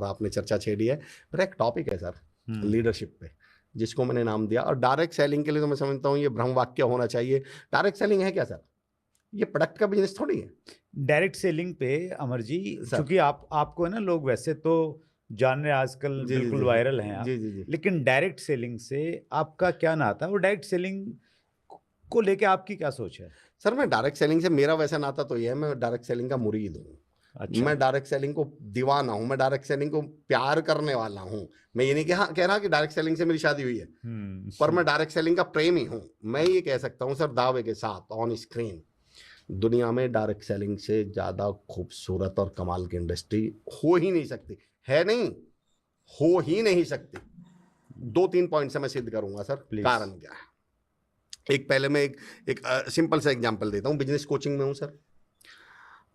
आपने चर्चा छेड़ी है। मेरा एक टॉपिक है सर, लीडरशिप पे, जिसको मैंने नाम दिया, और डायरेक्ट सेलिंग के लिए तो मैं समझता हूँ ये भ्रम वाक्य होना चाहिए। डायरेक्ट सेलिंग है क्या सर? ये प्रोडक्ट का बिजनेस थोड़ी है डायरेक्ट सेलिंग पे अमर जी, सर। चूंकि आपको है ना, लोग वैसे तो जान रहे हैं आजकल, जी जी बिल्कुल जी वायरल हैं आप, जी जी जी लेकिन डायरेक्ट सेलिंग से आपका क्या नाता है? वो डायरेक्ट सेलिंग को लेके आपकी क्या सोच है? सर, मैं डायरेक्ट सेलिंग से मेरा वैसा नाता तो ये है, मैं डायरेक्ट सेलिंग का मुरीद हूँ। अच्छा। मैं डायरेक्ट सेलिंग को दीवाना हूँ, मैं डायरेक्ट सेलिंग को प्यार करने वाला हूँ। मैं ये नहीं कह रहा कि डायरेक्ट सेलिंग से मेरी शादी हुई है, पर मैं डायरेक्ट सेलिंग का प्रेमी हूँ। मैं ये कह सकता हूँ सर दावे के साथ ऑन स्क्रीन, दुनिया में डायरेक्ट सेलिंग से ज्यादा खूबसूरत और कमाल की इंडस्ट्री हो ही नहीं सकती, है नहीं, हो ही नहीं सकती। 2-3 पॉइंट से मैं सिद्ध करूंगा सर। कारण क्या है? एक पहले मैं एक सिंपल सा एग्जांपल देता हूं। बिजनेस कोचिंग में हूं सर।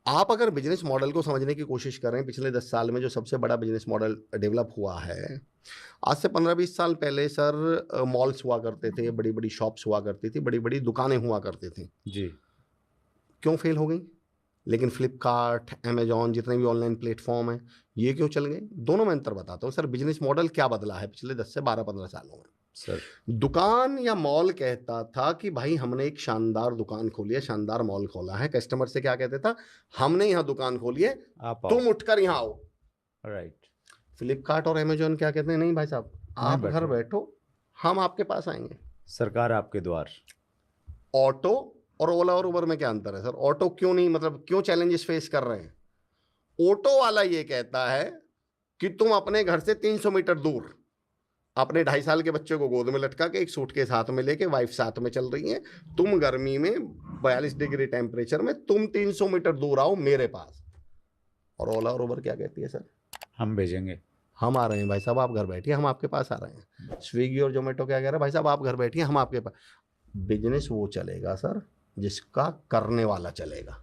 आप अगर बिजनेस मॉडल को समझने की कोशिश करें, पिछले 10 साल में जो सबसे बड़ा बिजनेस मॉडल डेवलप हुआ है, आज से 15-20 साल पहले सर मॉल्स हुआ करते थे, बड़ी बड़ी शॉप्स हुआ करती थी, बड़ी बड़ी दुकानें हुआ करती थी जी। क्यों फेल हो गई? लेकिन फ्लिपकार्ट, अमेजॉन, जितने भी ऑनलाइन प्लेटफॉर्म हैं, ये क्यों चल गए? दोनों में अंतर बताता हूँ सर। बिजनेस मॉडल क्या बदला है पिछले 10 से 12-15 सालों में सर? दुकान या मॉल कहता था कि भाई हमने एक शानदार दुकान खोली है, शानदार मॉल खोला है। कस्टमर से क्या कहते था? हमने यहाँ दुकान खोली है, तुम उठकर यहाँ आओ। राइट। फ्लिपकार्ट और अमेजॉन क्या कहते हैं? नहीं भाई साहब, आप घर बैठो, हम आपके पास आएंगे, सरकार आपके द्वार। ऑटो और ओला और उबर में क्या अंतर है सर? ऑटो क्यों नहीं, मतलब क्यों चैलेंजेस फेस कर रहे हैं? ऑटो वाला ये कहता है कि तुम अपने घर से 300 मीटर दूर अपने 2.5 साल के बच्चे को गोद में लटका के, एक सूटकेस हाथ में लेके, वाइफ साथ में चल रही है, तुम गर्मी में 42 डिग्री टेम्परेचर में, तुम 300 मीटर दूर आओ मेरे पास। और ओला और उबर क्या कहती है सर? हम भेजेंगे, हम आ रहे हैं भाई साहब, आप घर बैठिए, हम आपके पास आ रहे हैं। स्विगी और जोमेटो क्या कह रहा है? भाई साहब आप घर बैठिए, हम आपके पास। बिजनेस वो चलेगा सर जिसका करने वाला चलेगा।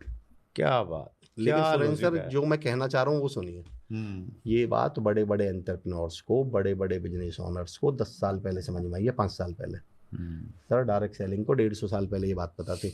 क्या बात, लेकिन क्या सुरेंद्र सर, लॉजिक है। जो मैं कहना चाह रहा हूँ वो सुनिए। ये बात बड़े बड़े एंटरप्रेन्योर्स को, बड़े बड़े बिजनेस ओनर्स को 10 साल पहले समझ में आई है, 5 साल पहले। सर डायरेक्ट सेलिंग को 150 साल पहले ये बात पता थी।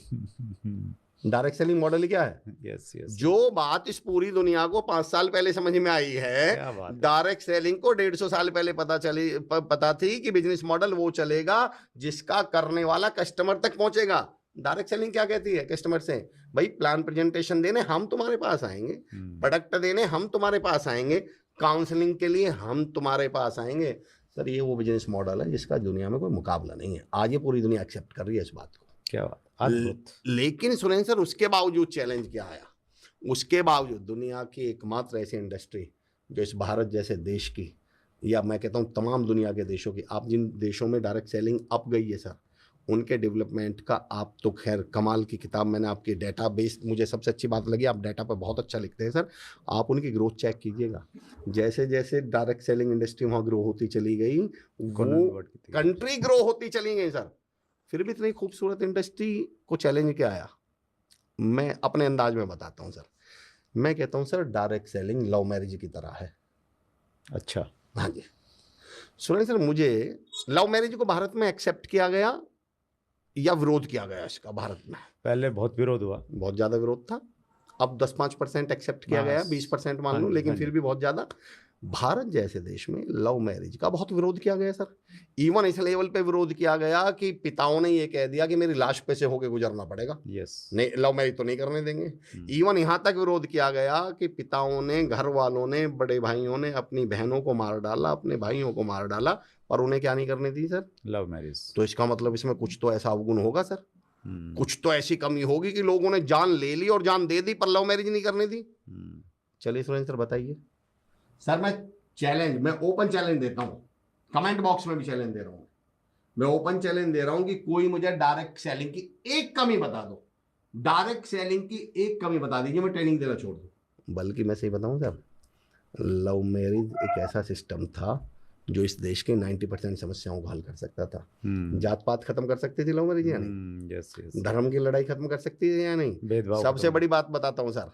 डायरेक्ट सेलिंग मॉडल क्या है? Yes yes. जो बात इस पूरी दुनिया को 5 साल पहले समझ में आई है, डायरेक्ट सेलिंग को 150 साल पहले पता थी कि बिजनेस मॉडल वो चलेगा जिसका करने वाला कस्टमर तक पहुंचेगा। डायरेक्ट सेलिंग क्या कहती है कस्टमर से? भाई प्लान प्रेजेंटेशन देने हम तुम्हारे पास आएंगे, प्रोडक्ट देने हम तुम्हारे पास आएंगे, काउंसलिंग के लिए हम तुम्हारे पास आएंगे। सर ये वो बिजनेस मॉडल है जिसका दुनिया में कोई मुकाबला नहीं है। आज ये पूरी दुनिया एक्सेप्ट कर रही है इस बात को। क्या बात। लेकिन सुरेंद्र सर, उसके बावजूद चैलेंज क्या आया? उसके बावजूद दुनिया की एकमात्र ऐसी इंडस्ट्री जो इस भारत जैसे देश की, या मैं कहता हूँ तमाम दुनिया के देशों की, आप जिन देशों में डायरेक्ट सेलिंग अप गई है सर, उनके डेवलपमेंट का आप तो खैर कमाल की किताब, मैंने आपकी डेटा बेस, मुझे सबसे अच्छी बात लगी, आप डेटा पर बहुत अच्छा लिखते हैं सर। आप उनकी ग्रोथ चेक कीजिएगा। जैसे जैसे डायरेक्ट सेलिंग इंडस्ट्री वहाँ ग्रो होती चली गई, वो कंट्री ग्रो होती चली गई सर। फिर भी इतनी खूबसूरत इंडस्ट्री को चैलेंज क्या आया? मैं अपने अंदाज में बताता हूँ सर। मैं कहता हूँ sir direct selling love marriage की तरह है। अच्छा। हाँ जी सुनिए सर, मुझे लव मैरिज को भारत में एक्सेप्ट किया गया या विरोध किया गया इसका भारत में? पहले बहुत विरोध हुआ, बहुत ज्यादा विरोध था। अब 10-5% एक्सेप्ट किया गया, 20% मान लूं, लेकिन फिर भी बहुत ज्यादा। भारत जैसे देश में लव मैरिज का बहुत विरोध किया गया सर। इवन इस लेवल पे विरोध किया गया कि पिताओं ने ये कह दिया कि मेरी लाश पे से होके गुजरना पड़ेगा। यस। नहीं, लव मैरिज तो नहीं करने देंगे। इवन यहाँ तक विरोध किया गया कि पिताओं ने, घर वालों ने, बड़े भाइयों ने अपनी बहनों को मार डाला, अपने भाइयों को मार डाला, पर उन्हें क्या नहीं करने दी सर? Love marriage. तो इसका मतलब इसमें कुछ तो ऐसा अवगुण होगा सर, कुछ तो ऐसी कमी होगी कि लोगों ने जान ले ली और जान दे दी पर लव मैरिज नहीं करने दी। चलिए सुरेंद्र सर बताइए। सर मैं ओपन चैलेंज देता हूं, कमेंट बॉक्स में भी चैलेंज दे रहा हूं, मैं ओपन चैलेंज दे रहा हूं कि कोई मुझे डायरेक्ट सेलिंग की एक कमी बता दो, डायरेक्ट सेलिंग की एक कमी बता दीजिए, मैं ट्रेनिंग देना छोड़ दूं। बल्कि मैं सही बताऊं सर, लव मैरिज एक ऐसा सिस्टम था जो इस देश के 90% समस्याओं को हल कर सकता था। जात पात खत्म कर सकती थी लव मैरिज या नहीं? Yes yes. धर्म की लड़ाई खत्म कर सकती थी या नहीं? सबसे बड़ी बात बताता हूं सर,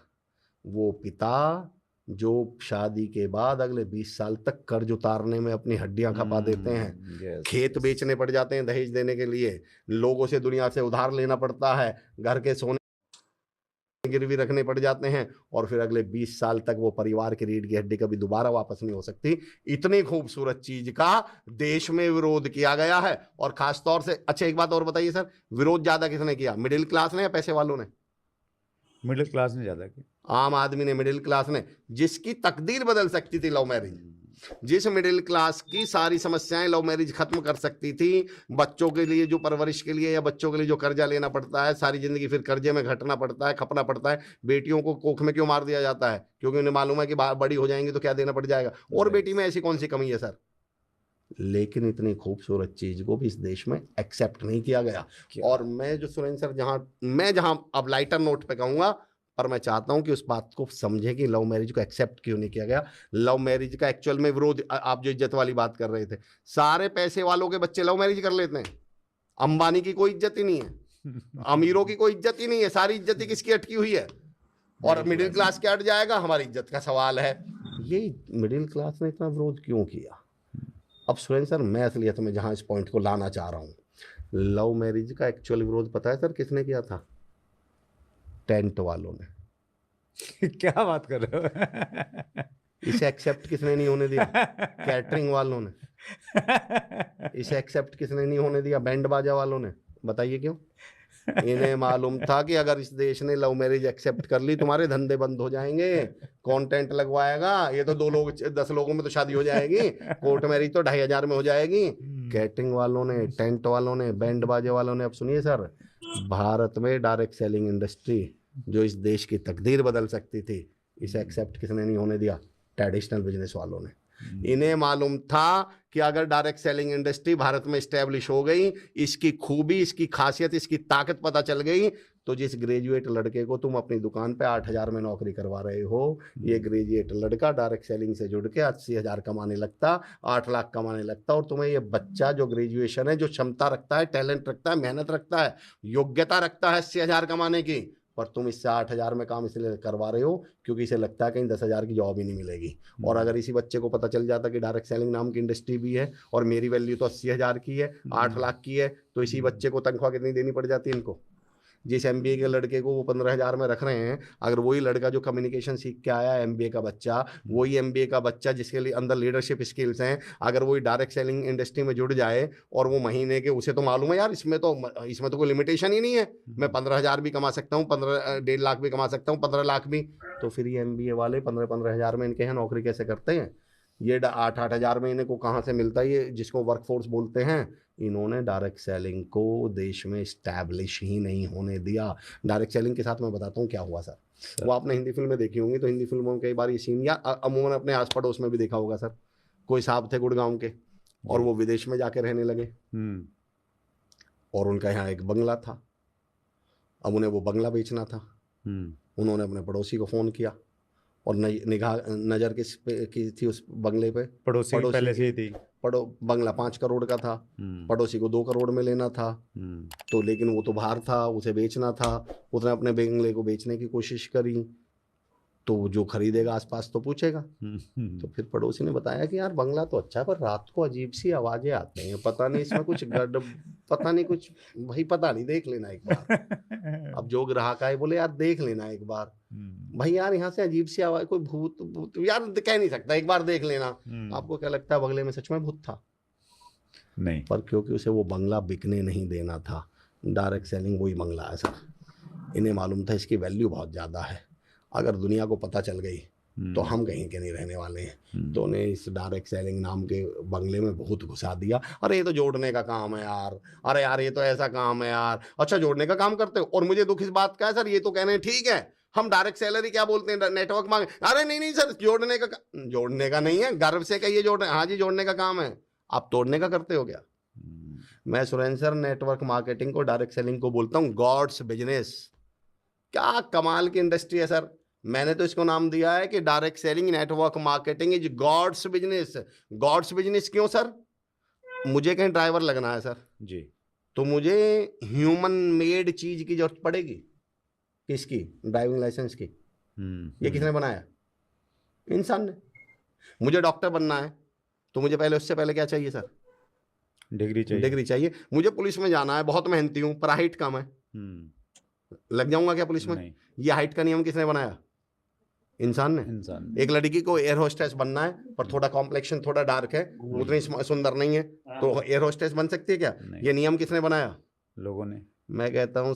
वो पिता जो शादी के बाद अगले 20 साल तक कर्ज उतारने में अपनी हड्डियां खपा देते हैं, खेत बेचने पड़ जाते हैं दहेज देने के लिए, लोगों से दुनिया से उधार लेना पड़ता है, घर के सोने गिरवी रखने पड़ जाते हैं और फिर अगले 20 साल तक वो परिवार की रीढ़ की हड्डी कभी दोबारा वापस नहीं हो सकती। इतनी खूबसूरत चीज का देश में विरोध किया गया है। और खास तौर से, अच्छा एक बात और बताइए सर, विरोध ज्यादा किसने किया, मिडिल क्लास ने या पैसे वालों ने? मिडिल क्लास ने ज्यादा की। आम आदमी ने, मिडिल क्लास ने, जिसकी तकदीर बदल सकती थी लव मैरिज, जिस मिडिल क्लास की सारी समस्याएं लव मैरिज खत्म कर सकती थी। बच्चों के लिए जो परवरिश के लिए या बच्चों के लिए जो कर्जा लेना पड़ता है, सारी जिंदगी फिर कर्जे में घटना पड़ता है, खपना पड़ता है। बेटियों को कोख में क्यों मार दिया जाता है? क्योंकि उन्हें मालूम है कि बड़ी हो जाएंगी तो क्या देना पड़ जाएगा। और बेटी में ऐसी कौन सी कमी है सर? लेकिन इतनी खूबसूरत चीज को भी इस देश में एक्सेप्ट नहीं किया गया। और मैं जो सुरेंद्र सर, जहां अब लाइटर नोट पे कहूंगा, पर मैं चाहता हूं कि उस बात को समझे कि लव मैरिज को एक्सेप्ट क्यों नहीं किया गया। लव मैरिज का एक्चुअल में विरोध, आप जो इज्जत वाली बात कर रहे थे, सारे पैसे वालों के बच्चे लव मैरिज कर लेते हैं। अंबानी की कोई इज्जत ही नहीं है, अमीरों की कोई इज्जत ही नहीं है, सारी इज्जत ही किसकी अटकी हुई है? और मिडिल क्लास क्या अट जाएगा? हमारी इज्जत का सवाल है। ये मिडिल क्लास ने इतना विरोध क्यों किया? अब सुरेंद्र सर, मैं असलियत में जहां इस पॉइंट को लाना चाह रहा हूं, लव मैरिज का एक्चुअल विरोध पता है सर किसने किया था? टेंट वालों ने। क्या बात कर रहे हो? इसे एक्सेप्ट किसने नहीं होने दिया? कैटरिंग वालों ने। इसे एक्सेप्ट किसने नहीं होने दिया? बैंड बाजा वालों ने। बताइए क्यों? इन्हें मालूम था कि अगर इस देश ने लव मैरिज एक्सेप्ट कर ली, तुम्हारे धंधे बंद हो जाएंगे। कौन टेंट लगवाएगा? ये तो 2 लोग 10 लोगों में तो शादी हो जाएगी, कोर्ट मैरिज तो 2500 में हो जाएगी। कैटरिंग वालों ने, टेंट वालों ने, बैंड बाजे वालों ने। अब सुनिए सर, भारत में डायरेक्ट सेलिंग इंडस्ट्री जो इस देश की तकदीर बदल सकती थी, इसे एक्सेप्ट किसने नहीं होने दिया? ट्रेडिशनल बिजनेस वालों ने। इन्हें मालूम था कि अगर डायरेक्ट सेलिंग इंडस्ट्री भारत में स्टैब्लिश हो गई, इसकी खूबी, इसकी खासियत, इसकी ताकत पता चल गई, तो जिस ग्रेजुएट लड़के को तुम अपनी दुकान पे 8000 में नौकरी करवा रहे हो, ये ग्रेजुएट लड़का डायरेक्ट सेलिंग से जुड़ के 80,000 कमाने लगता, 8 लाख कमाने लगता। और तुम्हें ये बच्चा जो ग्रेजुएशन है, जो क्षमता रखता है, टैलेंट रखता है, मेहनत रखता है, योग्यता रखता है 80,000 कमाने की, पर तुम इससे 8000 में काम इसलिए करवा रहे हो क्योंकि इसे लगता है कहीं 10,000 की जॉब ही नहीं मिलेगी। और अगर इसी बच्चे को पता चल जाता कि डायरेक्ट सेलिंग नाम की इंडस्ट्री भी है और मेरी वैल्यू तो 80,000 की है, 8 लाख की है, तो इसी बच्चे को तनख्वाह कितनी देनी पड़ जाती है इनको? जिस MBA के लड़के को वो 15,000 में रख रहे हैं, अगर वही लड़का जो कम्युनिकेशन सीख के आया MBA का बच्चा, वही MBA का बच्चा जिसके लिए अंदर लीडरशिप स्किल्स हैं, अगर वही डायरेक्ट सेलिंग इंडस्ट्री में जुड़ जाए और वो महीने के, उसे तो मालूम है यार इसमें तो कोई लिमिटेशन ही नहीं है, मैं 15,000 भी कमा सकता हूँ, 1.5 लाख भी कमा सकता हूँ, 15 लाख भी। तो फिर ये MBA वाले 15,000 में इनके यहाँ नौकरी कैसे करते हैं? ये 8,000 में इन्हें को कहाँ से मिलता है? ये जिसको वर्कफोर्स बोलते हैं, इन्होंने डायरेक्ट सेलिंग को देश में स्टैब्लिश ही नहीं होने दिया। डायरेक्ट सेलिंग के साथ मैं बताता हूँ क्या हुआ सर। वो आपने हिंदी फिल्में देखी होंगी, तो हिंदी फिल्मों में कई बार ये सीन, या अमूमन अपने आस पड़ोस में भी देखा होगा सर। कोई साहब थे गुड़गांव के और वो विदेश में जाके रहने लगे और उनका यहाँ एक बंगला था। अब उन्हें वो बंगला बेचना था। उन्होंने अपने पड़ोसी को फ़ोन किया और निगाह नज़र की थी उस बंगले पे। पड़ोसी पहले से ही थी। बंगला 5 करोड़ का था, पड़ोसी को 2 करोड़ में लेना था। तो लेकिन वो तो बाहर था, उसे बेचना था। उसने अपने बंगले को बेचने की कोशिश करी, तो जो खरीदेगा आसपास तो पूछेगा। तो फिर पड़ोसी ने बताया कि यार बंगला तो अच्छा है, पर रात को अजीब सी आवाजें आती हैं, पता नहीं इसमें कुछ पता नहीं कुछ, भाई पता नहीं, देख लेना एक बार। अब जो ग्राहक आए बोले यार देख लेना एक बार। भाई यार यहाँ से अजीब सी आवाज, कोई भूत यार कह नहीं सकता, एक बार देख लेना। आपको क्या लगता है बंगले में सच में भूत था? नहीं, पर क्योंकि उसे वो बंगला बिकने नहीं देना था। डायरेक्ट सेलिंग वही बंगला है सर। इन्हें मालूम था इसकी वैल्यू बहुत ज़्यादा है, अगर दुनिया को पता चल गई तो हम कहीं के नहीं रहने वाले हैं। तो उन्हें इस डायरेक्ट सेलिंग नाम के बंगले में बहुत घुसा दिया। अरे ये तो जोड़ने का काम है यार, अरे यार ये तो ऐसा काम है यार। अच्छा जोड़ने का काम करते हो? और मुझे दुख इस बात का है सर, ये तो कह रहे हैं ठीक है हम डायरेक्ट सैलरी क्या बोलते हैं, नेटवर्क मांगे। अरे नहीं सर, जोड़ने का नहीं है, गर्व से कहिए जोड़ने। हाँ जी जोड़ने का काम है, आप तोड़ने का करते हो क्या? मैं सुरेंद्र सर नेटवर्क मार्केटिंग को, डायरेक्ट सेलिंग को बोलता हूँ गॉड्स बिजनेस। क्या कमाल की इंडस्ट्री है सर। मैंने तो इसको नाम दिया है कि direct selling network marketing is God's business. God's business क्यों सर? मुझे कहीं ड्राइवर लगना है सर जी, तो मुझे ह्यूमन मेड चीज की जरूरत पड़ेगी। किसकी? ड्राइविंग लाइसेंस की। ये किसने बनाया? इंसान ने। मुझे डॉक्टर बनना है तो मुझे पहले, उससे पहले क्या चाहिए सर? डिग्री चाहिए। डिग्री चाहिए। मुझे पुलिस में जाना है, बहुत मेहनती हूँ, पर हाइट कम है, लग जाऊंगा क्या पुलिस में? नहीं, ये हाइट का नियम किसने बनाया? इंसान ने। इंसान एक लड़की को एयर होस्टेस बनना है पर थोड़ा कॉम्प्लेक्शन थोड़ा डार्क है, उतनी सुंदर नहीं है, तो एयर होस्टेस बन सकती है क्या? नहीं, ये नियम किसने बनाया? लोगों ने। मैं कहता हूँ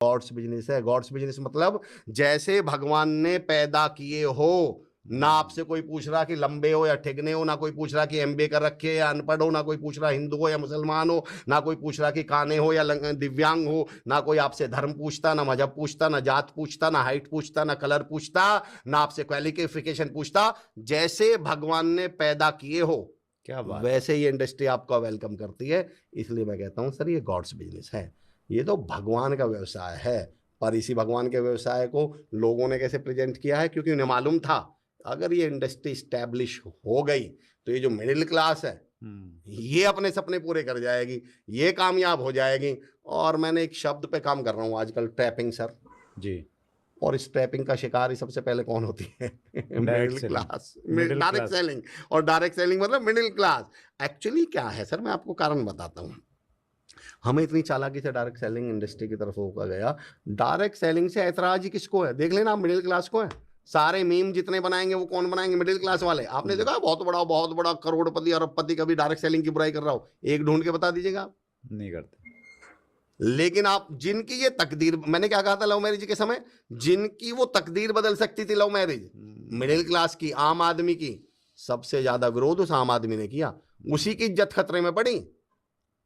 गॉड्स बिजनेस है। गॉड्स बिजनेस मतलब जैसे भगवान ने पैदा किए हो, ना आपसे कोई पूछ रहा कि लंबे हो या ठिगने हो, ना कोई पूछ रहा कि एमबीए कर रखे या अनपढ़ हो, ना कोई पूछ रहा हिंदू हो या मुसलमान हो, ना कोई पूछ रहा कि काने हो या दिव्यांग हो, ना कोई आपसे धर्म पूछता, ना मजहब पूछता, ना जात पूछता, ना हाइट पूछता, ना कलर पूछता, ना आपसे क्वालिफिकेशन पूछता। जैसे भगवान ने पैदा किए हो क्या बात, वैसे ये इंडस्ट्री आपका वेलकम करती है। इसलिए मैं कहता हूं सर ये गॉड्स बिजनेस है, ये तो भगवान का व्यवसाय है। पर इसी भगवान के व्यवसाय को लोगों ने कैसे प्रेजेंट किया है? क्योंकि उन्हें मालूम था अगर ये इंडस्ट्री स्टैब्लिश हो गई तो ये जो मिडिल क्लास है ये अपने सपने पूरे कर जाएगी, ये कामयाब हो जाएगी। और मैंने एक शब्द पे काम कर रहा हूँ आजकल, ट्रैपिंग सर जी। और इस ट्रैपिंग का शिकार ही सबसे पहले कौन होती है? Middle selling, class. Middle direct class. Selling, और डायरेक्ट सेलिंग मतलब मिडिल क्लास। एक्चुअली क्या है सर, मैं आपको कारण बताता हूँ। हमें इतनी चालाकी से डायरेक्ट सेलिंग इंडस्ट्री की तरफ होकर गया। डायरेक्ट सेलिंग से ऐतराज ही किसको है? देख लेना, मिडिल क्लास को है। सारे मीम जितने बनाएंगे वो कौन बनाएंगे? मिडिल क्लास वाले। आपने देखा बहुत बड़ा करोड़पति अरबपति कभी डायरेक्ट सेलिंग की बुराई कर रहा हो? एक ढूंढ के बता दीजिएगा आप। नहीं करते। लेकिन आप जिनकी ये तकदीर, मैंने क्या कहा था लव मैरिज के समय, जिनकी वो तकदीर बदल सकती थी लव मैरिज, मिडिल क्लास की, आम आदमी की, सबसे ज्यादा विरोध उस आम आदमी ने किया। उसी की इज्जत खतरे में पड़ी,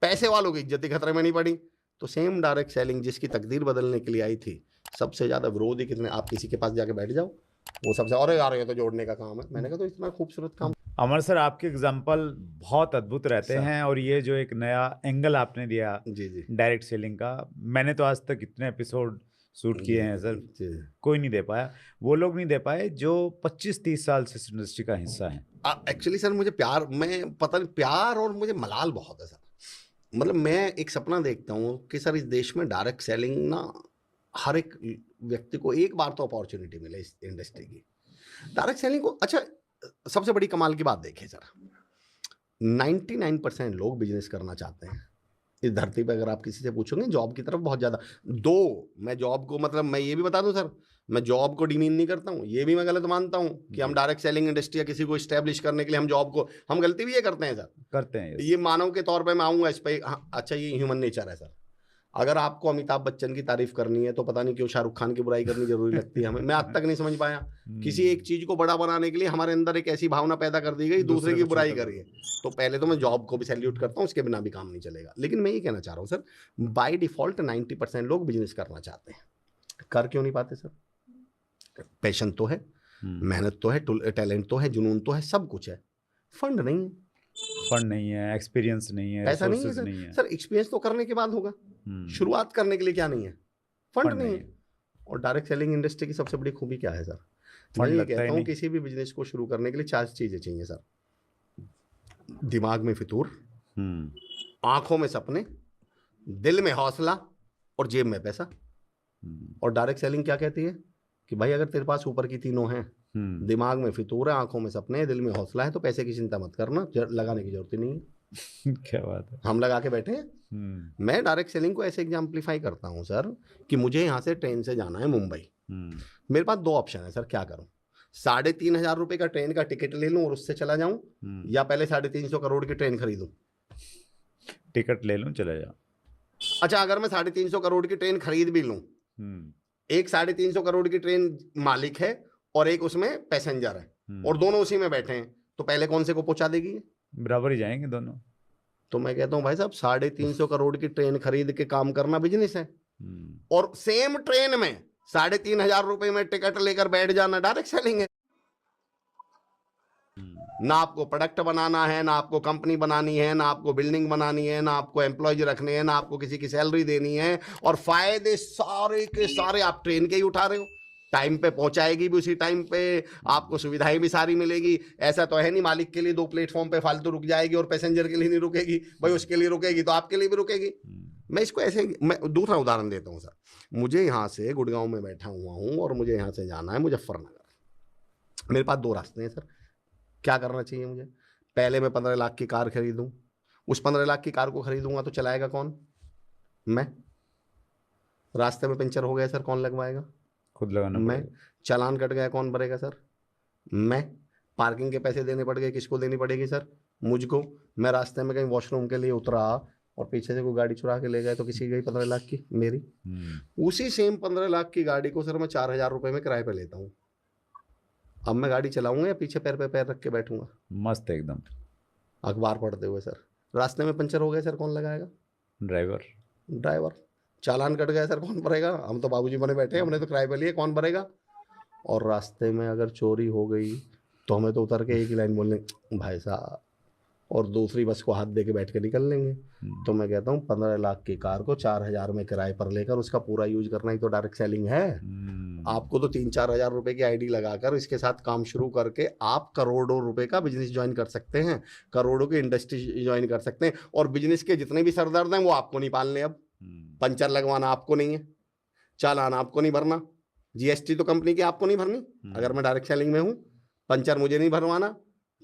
पैसे वालों की इज्जत ही खतरे में नहीं पड़ी। तो सेम डायरेक्ट सेलिंग जिसकी तकदीर बदलने के लिए आई थी, सबसे ज्यादा विरोध ही कितने? आप किसी के पास जाके बैठ जाओ, वो सबसे और यार ये तो जोड़ने का काम है। मैंने कहा तो इतना खूबसूरत काम। अमर सर, आपके एग्जाम्पल बहुत अद्भुत रहते सर। हैं, और ये जो एक नया एंगल आपने दिया जी जी डायरेक्ट सेलिंग का, मैंने तो आज तक इतने एपिसोड शूट किए हैं सर, जी। कोई नहीं दे पाया, वो लोग नहीं दे पाए जो 25-30 साल से इस इंडस्ट्री का हिस्सा है। एक्चुअली सर मुझे प्यार, मैं पता नहीं, प्यार और मुझे मलाल बहुत है सर। मतलब मैं एक सपना देखता हूँ कि सर इस देश में डायरेक्ट सेलिंग ना, हर एक व्यक्ति को एक बार तो अपॉर्चुनिटी मिले इस इंडस्ट्री की, डायरेक्ट सेलिंग को। अच्छा, सबसे बड़ी कमाल की बात देखिए सर, 99% लोग बिजनेस करना चाहते हैं इस धरती पे। अगर आप किसी से पूछोगे जॉब की तरफ बहुत ज़्यादा, मैं जॉब को, मतलब मैं ये भी बता दूं सर, मैं जॉब को डिमीन नहीं करता हूँ, ये भी मैं गलत मानता हूँ कि हम डायरेक्ट सेलिंग इंडस्ट्री या किसी को स्टैब्लिश करने के लिए हम जॉब को, हम गलती भी ये करते हैं सर, करते हैं ये मानव के तौर पे मैं आऊँगा इस पर। हाँ, अच्छा ये ह्यूमन नेचर है सर। अगर आपको अमिताभ बच्चन की तारीफ करनी है तो पता नहीं क्यों शाहरुख खान की बुराई करनी जरूरी लगती है हमें। मैं आज तक नहीं समझ पाया। किसी एक चीज को बड़ा बनाने के लिए हमारे अंदर एक ऐसी भावना पैदा कर दी गई, दूसरे की बुराई करिए। तो पहले तो मैं जॉब को भी सैल्यूट करता हूँ, उसके बिना भी काम नहीं चलेगा। लेकिन मैं ये कहना चाह रहा हूँ सर, बाय डिफॉल्ट 90% लोग बिजनेस करना चाहते हैं, कर क्यों नहीं पाते सर? पैशन तो है, मेहनत तो है, टैलेंट तो है, जुनून तो है, सब कुछ है, फंड नहीं है। फंड नहीं है, एक्सपीरियंस नहीं है, पैसा नहीं है रिसोर्सेज सर। नहीं है। सर एक्सपीरियंस तो करने के बाद होगा, शुरुआत करने के लिए क्या नहीं है? फंड नहीं है। और डायरेक्ट सेलिंग इंडस्ट्री की सबसे बड़ी खूबी क्या है सर? मैं ये कहता हूँ किसी भी बिजनेस को शुरू करने के लिए 4 चीजें चाहिए सर: दिमाग में फितूर, आंखों में सपने, दिल में हौसला, और जेब में पैसा। और डायरेक्ट सेलिंग क्या कहती है कि भाई अगर तेरे पास ऊपर की तीनों हैं, दिमाग में फितूर है, आंखों में सपने है, दिल में हौसला है, तो पैसे की चिंता मत करना, लगाने की जरूरत ही नहीं है। क्या बात है, हम लगा के बैठे हैं। मैं डायरेक्ट सेलिंग को ऐसे एग्जाम्पलीफाई करता हूं सर कि मुझे यहाँ से ट्रेन से जाना है मुंबई, मेरे पास 2 ऑप्शन है सर, क्या करूं? 3,500 रुपए का ट्रेन का टिकट ले लूं और उससे चला जाऊं, या पहले 350 करोड़ की ट्रेन खरीदूं? टिकट ले लूं, चले जाओ। अच्छा, अगर मैं 350 करोड़ की ट्रेन खरीद भी लूं, एक 350 करोड़ की ट्रेन मालिक है और एक उसमें पैसेंजर है, और दोनों उसी में बैठे हैं, तो पहले कौन से को पहुंचा देगी? बराबर ही जाएंगे दोनों। तो मैं कहता हूं भाई साहब, 350 करोड़ की ट्रेन खरीद के काम करना बिजनेस है, और सेम ट्रेन में 3,500 रुपए में टिकट लेकर बैठ जाना डायरेक्ट सेलिंग है। ना आपको प्रोडक्ट बनाना है, ना आपको कंपनी बनानी है, ना आपको बिल्डिंग बनानी है, ना आपको एम्प्लॉयज रखने हैं, ना आपको किसी की सैलरी देनी है, और फायदे सारे के सारे आप ट्रेन के ही उठा रहे हो। टाइम पे पहुंचाएगी भी उसी टाइम पे, आपको सुविधाएं भी सारी मिलेगी। ऐसा तो है नहीं मालिक के लिए 2 प्लेटफॉर्म पे फालतू रुक जाएगी और पैसेंजर के लिए नहीं रुकेगी। भाई उसके लिए रुकेगी तो आपके लिए भी रुकेगी। मैं इसको ऐसे, मैं दूसरा उदाहरण देता हूँ सर। मुझे यहाँ से गुड़गांव में बैठा हुआ हूँ और मुझे यहाँ से जाना है मुजफ्फरनगर। मेरे पास 2 रास्ते हैं सर, क्या करना चाहिए मुझे? पहले मैं 15 लाख की कार खरीदूं, उस 15 लाख की कार को खरीदूंगा तो चलाएगा कौन? मैं। रास्ते में पंचर हो गया सर, कौन लगवाएगा? खुद लगाना मैं। पड़ेगा। चालान कट गया, कौन भरेगा सर? मैं। पार्किंग के पैसे देने पड़ गए, किसको देनी पड़ेगी सर? मुझको। मैं रास्ते में कहीं वॉशरूम के लिए उतरा और पीछे से कोई गाड़ी चुरा के ले गए तो किसी की गई 15 लाख की? मेरी। उसी सेम 15 लाख की गाड़ी को सर मैं 4,000 रुपए में किराए पे लेता हूँ। अब मैं गाड़ी चलाऊंगा या पीछे पैर पे पैर रख के बैठूंगा? मस्त एकदम। अखबार पढ़ते हुए सर। रास्ते में पंचर हो गया सर, कौन लगाएगा? ड्राइवर। ड्राइवर। चालान कट गया सर, कौन भरेगा? हम तो बाबूजी बने बैठे हैं, हमने तो किराए पे लिए, कौन भरेगा? और रास्ते में अगर चोरी हो गई तो हमें तो उतर के एक ही लाइन बोलने, भाई साहब, और दूसरी बस को हाथ दे के बैठ के निकल लेंगे। तो मैं कहता हूँ 15 लाख की कार को 4,000 में किराए पर लेकर उसका पूरा यूज करना ही तो डायरेक्ट सेलिंग है। आपको तो 3-4 हजार रुपए की आईडी लगाकर इसके साथ काम शुरू करके आप करोड़ों रुपए का बिजनेस ज्वाइन कर सकते हैं, करोड़ों की इंडस्ट्री ज्वाइन कर सकते हैं। और बिजनेस के जितने भी सरदर्द हैं वो आपको नहीं पालने। अब पंचर लगवाना आपको नहीं है, चालान आपको नहीं भरना, जीएसटी तो कंपनी की आपको नहीं भरनी अगर मैं डायरेक्ट सेलिंग में हूँ, पंचर मुझे नहीं भरवाना,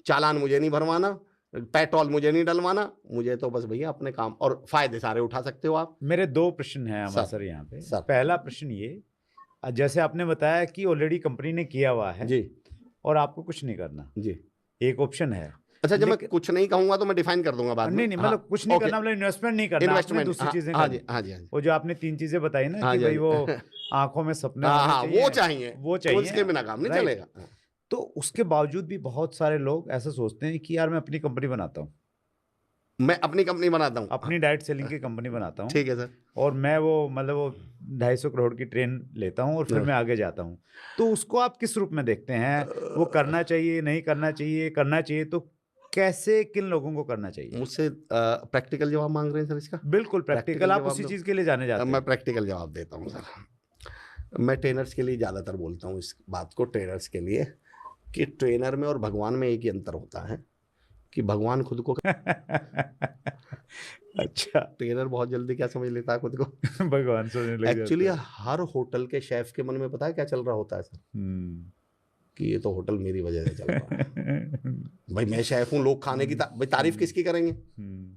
चालान मुझे नहीं भरवाना, पेट्रोल मुझे नहीं डलवाना, मुझे तो बस भैया अपने काम, और फायदे सारे उठा सकते हो आप। मेरे 2 प्रश्न हैं अमर सर यहाँ पे। पहला प्रश्न ये, जैसे आपने बताया कि ऑलरेडी कंपनी ने किया हुआ है जी और आपको कुछ नहीं करना जी, एक ऑप्शन है। अच्छा जब मैं कुछ नहीं कहूंगा तो मैं डिफाइन कर दूंगा बाद में। नहीं मतलब कुछ नहीं करना मतलब इन्वेस्टमेंट नहीं करना, इन्वेस्टमेंट दूसरी चीजें हाँ जी करनी। हाँ जी हाँ जी, वो जो आपने 3 चीजें बताई ना कि भाई वो आंखों में सपने वो चाहिए, वो चाहिए, उसके बिना काम नहीं चलेगा। तो उसके बावजूद भी बहुत सारे लोग ऐसा सोचते हैं कि यार मैं अपनी कंपनी बनाता हूँ, मैं अपनी कंपनी बनाता हूँ, अपनी डायरेक्ट सेलिंग की कंपनी बनाता हूँ, ठीक है सर, और मैं वो मतलब वो 250 करोड़ की ट्रेन लेता हूँ और फिर मैं आगे जाता हूँ। तो उसको आप किस रूप में देखते हैं? वो करना चाहिए, नहीं करना चाहिए, करना चाहिए तो कैसे, किन लोगों को करना चाहिए? मुझसे प्रैक्टिकल जवाब मांग रहे हैं सर इसका? बिल्कुल प्रैक्टिकल, आप उसी चीज के लिए जाने जाते हैं। मैं प्रैक्टिकल जवाब देता हूँ सर। मैं ट्रेनर्स के लिए ज़्यादातर बोलता हूँ इस बात को, ट्रेनर्स के लिए, कि ट्रेनर में और भगवान में एक ही अंतर होता है कि भगवान खुद को अच्छा, ट्रेनर बहुत जल्दी क्या समझ लेता है खुद को भगवान समझने लग एक्चुअली हर होटल के शेफ के मन में पता है क्या चल रहा होता है सर? कि ये तो होटल मेरी वजह से चल रहा है। भाई मैं शेफ हूँ, लोग खाने की भाई तारीफ किसकी करेंगे?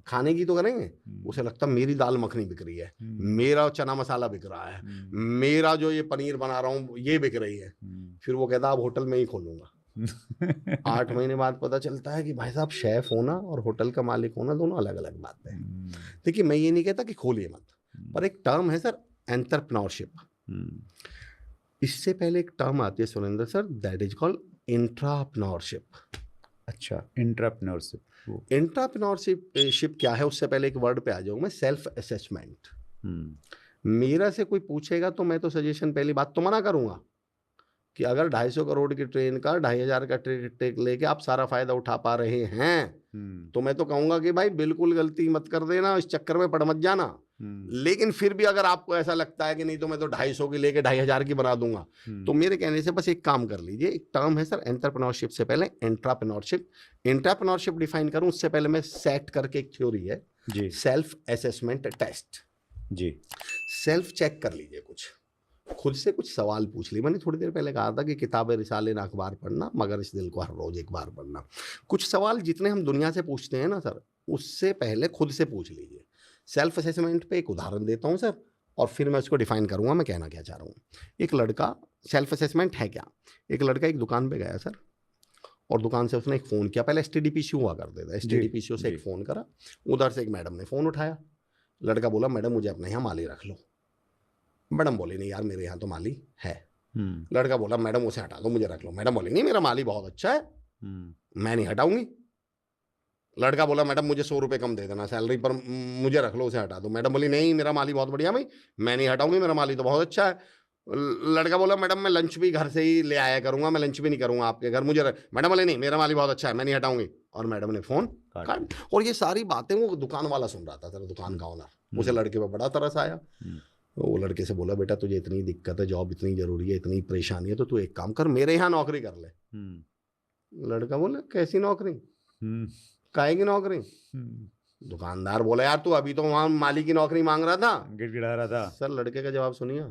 खाने की तो करेंगे। उसे लगता है मेरी दाल मखनी बिक रही है, मेरा चना मसाला बिक रहा है, मेरा जो ये पनीर बना रहा हूँ ये बिक रही है। फिर वो कहता अब होटल में ही खोलूंगा। 8 महीने बाद पता चलता है कि भाई साहब शेफ होना और होटल का मालिक होना दोनों अलग अलग बातें हैं। देखिए मैं ये नहीं कहता कि खोलिए मत, पर एक टर्म है सर एंटरप्रेन्योरशिप। इससे पहले एक टर्म आती है Surendra sir, that is called intrapreneurship. अच्छा, इंट्राप्रेन्योरशिप। इंट्राप्रेन्योरशिप क्या है उससे पहले एक वर्ड पे आ जाऊँ मैं, सेल्फ असेसमेंट। मेरा से कोई पूछेगा तो मैं तो सजेशन पहली बात तो मना करूंगा कि अगर 250 करोड़ की ट्रेन का 2,500 का टिकट लेके आप सारा फायदा उठा पा रहे हैं तो मैं तो कहूंगा कि भाई बिल्कुल गलती मत कर देना, इस चक्कर में पड़ मत जाना। लेकिन फिर भी अगर आपको ऐसा लगता है कि नहीं तो मैं तो 250 की लेके 2,500 की बना दूंगा, तो मेरे कहने से बस एक काम कर लीजिए। एक टर्म है सर एंटरप्रेन्योरशिप से पहले एंट्राप्रेन्योरशिप। एंटरप्रेन्योरशिप डिफाइन करूं उससे पहले मैं सेट करके एक थ्योरी है जी, सेल्फ असेसमेंट टेस्ट जी। सेल्फ चेक कर लीजिए, कुछ खुद से कुछ सवाल पूछ लिए। मैंने थोड़ी देर पहले कहा था कि किताबें रिसाले ना अखबार पढ़ना, मगर इस दिल को हर रोज एक बार पढ़ना। कुछ सवाल जितने हम दुनिया से पूछते हैं ना सर, उससे पहले खुद से पूछ लीजिए। सेल्फ असेसमेंट पे एक उदाहरण देता हूँ सर, और फिर मैं उसको डिफाइन करूँगा मैं कहना क्या चाह रहा हूँ। एक लड़का, सेल्फ असेसमेंट है क्या, एक लड़का एक दुकान पे गया सर, और दुकान से उसने एक फ़ोन किया। पहले STD PCO हुआ करते थे, STD PCO से एक फ़ोन करा, उधर से एक मैडम ने फ़ोन उठाया। लड़का बोला मैडम मुझे अपने यहाँ माली रख लो। मैडम बोली नहीं यार मेरे यहाँ तो माली है। लड़का बोला मैडम उसे हटा दो मुझे रख लो। मैडम बोली नहीं मेरा माली बहुत अच्छा है, मैं नहीं हटाऊंगी। लड़का बोला मैडम मुझे 100 रुपये कम दे देना सैलरी पर, मुझे रख लो उसे हटा दो। मैडम बोली नहीं मेरा माली बहुत बढ़िया भाई, मैं नहीं हटाऊंगी, मेरा माली तो बहुत अच्छा है। लड़का बोला मैडम मैं लंच भी घर से ही ले आया करूंगा, मैं लंच भी नहीं करूंगा आपके घर, मुझे मैडम बोले नहीं मेरा माली बहुत अच्छा है, मैं नहीं हटाऊंगी। और मैडम ने फोन काट। और ये सारी बातें वो दुकान वाला सुन रहा था सर, दुकान का ओनर। उसे लड़के पर बड़ा तरस आया। वो लड़के से बोला बेटा तुझे इतनी दिक्कत है, जॉब इतनी जरूरी है, इतनी परेशानी है, तो तू एक काम कर मेरे यहाँ नौकरी कर ले। लड़का बोला कैसी नौकरी, काहे की नौकरी? दुकानदार बोला यार तू अभी तो वहां माली की नौकरी मांग रहा था, गिड़गिड़ा रहा था। सर लड़के का जवाब सुनिए।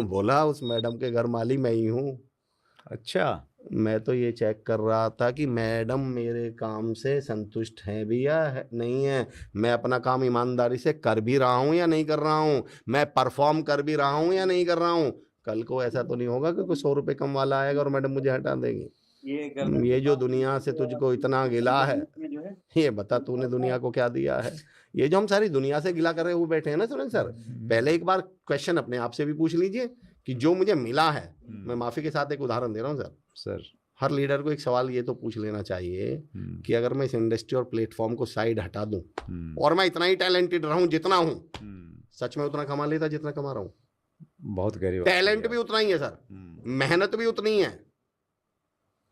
बोला उस मैडम के घर माली मैं ही हूँ। अच्छा, मैं तो ये चेक कर रहा था कि मैडम मेरे काम से संतुष्ट हैं भी या नहीं है, मैं अपना काम ईमानदारी से कर भी रहा हूँ या नहीं कर रहा हूँ, मैं परफॉर्म कर भी रहा हूँ या नहीं कर रहा हूँ। कल को ऐसा तो नहीं होगा कि कोई 100 रुपये कम वाला आएगा और मैडम मुझे हटा देगी। ये जो दुनिया से तुझको इतना गिला है, ये बता तूने दुनिया को क्या दिया है। ये जो हम सारी दुनिया से गिला कर रहे हुए बैठे हैं ना सुरेंद्र सर, पहले एक बार क्वेश्चन अपने आप से भी पूछ लीजिए कि जो मुझे मिला है, मैं माफी के साथ एक उदाहरण दे रहा हूँ सर, हर लीडर को एक सवाल ये तो पूछ लेना चाहिए कि अगर मैं इस इंडस्ट्री और प्लेटफॉर्म को साइड हटा दूं और मैं इतना ही टैलेंटेड रहूं जितना हूं, सच में उतना कमा लेता जितना कमा रहा हूं? बहुत गहरी बात। टैलेंट भी उतना ही है सर, मेहनत भी उतनी ही है,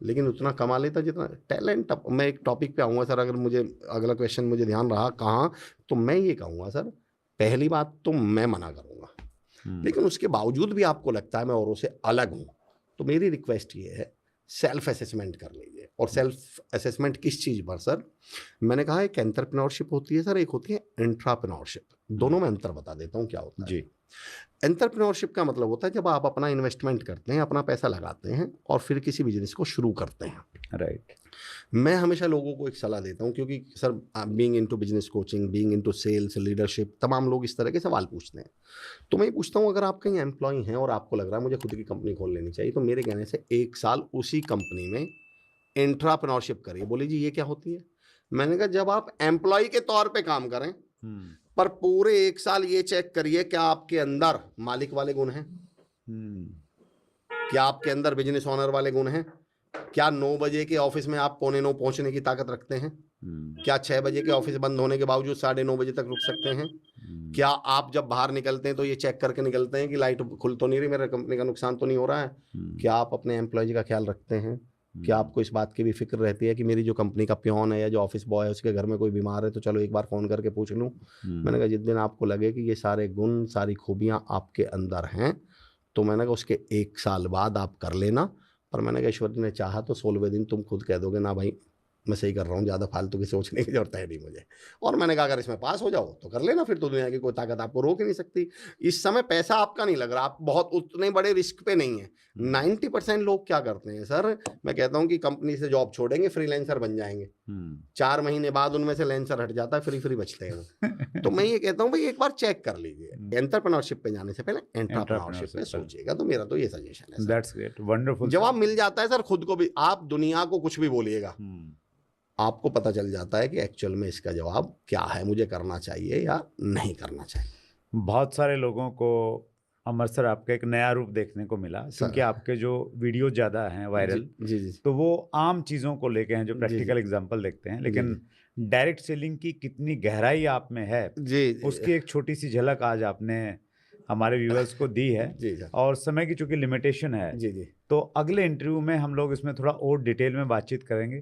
लेकिन उतना कमा लेता जितना टैलेंट। मैं एक टॉपिक पे आऊँगा सर, अगर मुझे अगला क्वेश्चन मुझे ध्यान रहा कहाँ, तो मैं ये कहूँगा सर, पहली बात तो मैं मना करूँगा, लेकिन उसके बावजूद भी आपको लगता है मैं औरों से अलग हूँ, तो मेरी रिक्वेस्ट ये है सेल्फ असेसमेंट कर लीजिए। और सेल्फ असेसमेंट किस चीज़ पर सर? मैंने कहा एक एंटरप्रेन्योरशिप होती है सर, एक होती है इंट्राप्रेन्योरशिप। दोनों में अंतर बता देता हूँ क्या होता है। जी। एंटरप्रेन्योरशिप का मतलब होता है जब आप अपना इन्वेस्टमेंट करते हैं, अपना पैसा लगाते हैं और फिर किसी बिजनेस को शुरू करते हैं। राइट। मैं हमेशा लोगों को एक सलाह देता हूँ, क्योंकि sir being into business coaching, being into sales, leadership, तमाम लोग इस तरह के सवाल पूछते हैं। तो मैं पूछता हूँ, अगर आप कहीं एम्प्लॉय हैं और आपको लग रहा है मुझे खुद की कंपनी खोल लेनी चाहिए, तो मेरे कहने से 1 साल उसी कंपनी में एंटरप्रेन्योरशिप करिए। बोले जी ये क्या होती है? मैंने कहा जब आप एम्प्लॉय के तौर पे काम करें, पर पूरे 1 साल ये चेक करिए क्या आपके अंदर मालिक वाले गुण हैं, क्या आपके अंदर बिजनेस ओनर वाले गुण हैं, क्या 9 बजे के ऑफिस में आप 8:45 पहुंचने की ताकत रखते हैं, क्या 6 बजे के ऑफिस बंद होने के बावजूद 9:30 बजे तक रुक सकते हैं, क्या आप जब बाहर निकलते हैं तो ये चेक करके निकलते हैं कि लाइट खुल तो नहीं रही, मेरे कंपनी का नुकसान तो नहीं हो रहा है, क्या आप अपने एम्प्लॉयज का ख्याल रखते हैं, क्या आपको इस बात की भी फिक्र रहती है कि मेरी जो कंपनी का पियोन है या जो ऑफिस बॉय है उसके घर में कोई बीमार है तो चलो एक बार फ़ोन करके पूछ लूँ। मैंने कहा जिस दिन आपको लगे कि ये सारे गुण, सारी खूबियाँ आपके अंदर हैं, तो मैंने कहा उसके 1 साल बाद आप कर लेना। पर मैंने कहा ईश्वर ने चाहा तो 16वें दिन तुम खुद कह दोगे ना भाई मैं सही कर रहा हूँ, ज़्यादा फालतू की सोचने की जरूरत है नहीं मुझे। और मैंने कहा अगर इसमें पास हो जाओ तो कर लेना, फिर तो दुनिया की कोई ताकत आपको रोक ही नहीं सकती। इस समय पैसा आपका नहीं लग रहा, आप बहुत उतने बड़े रिस्क पे नहीं है। 90% लोग क्या करते हैं सर, मैं कहता हूँ कि कंपनी से जॉब छोड़ेंगे, फ्रीलांसर बन जाएंगे, 4 महीने बाद उनमें से लेंसर हट जाता है, फ्री बचते हैं। तो मैं ये कहता हूँ भाई एक बार चेक कर लीजिए, एंटरप्रेन्योरशिप पे जाने से पहले एंटरप्रेन्योरशिप पे सोचिएगा। तो मेरा तो ये सजेशन है। That's great, wonderful. जवाब मिल जाता है सर खुद को भी, आप दुनिया को कुछ भी बोलिएगा, आपको पता चल जाता है कि एक्चुअल में इसका जवाब क्या है, मुझे करना चाहिए या नहीं करना चाहिए। बहुत सारे लोगों को अमर सर आपका एक नया रूप देखने को मिला, क्योंकि आपके जो वीडियो ज़्यादा हैं वायरल, जी तो वो आम चीज़ों को लेके हैं जो प्रैक्टिकल एग्जांपल देखते हैं, लेकिन डायरेक्ट सेलिंग की कितनी गहराई आप में है उसकी एक छोटी सी झलक आज आपने हमारे व्यूअर्स को दी है। और समय की चूंकि लिमिटेशन है, तो अगले इंटरव्यू में हम लोग इसमें थोड़ा और डिटेल में बातचीत करेंगे।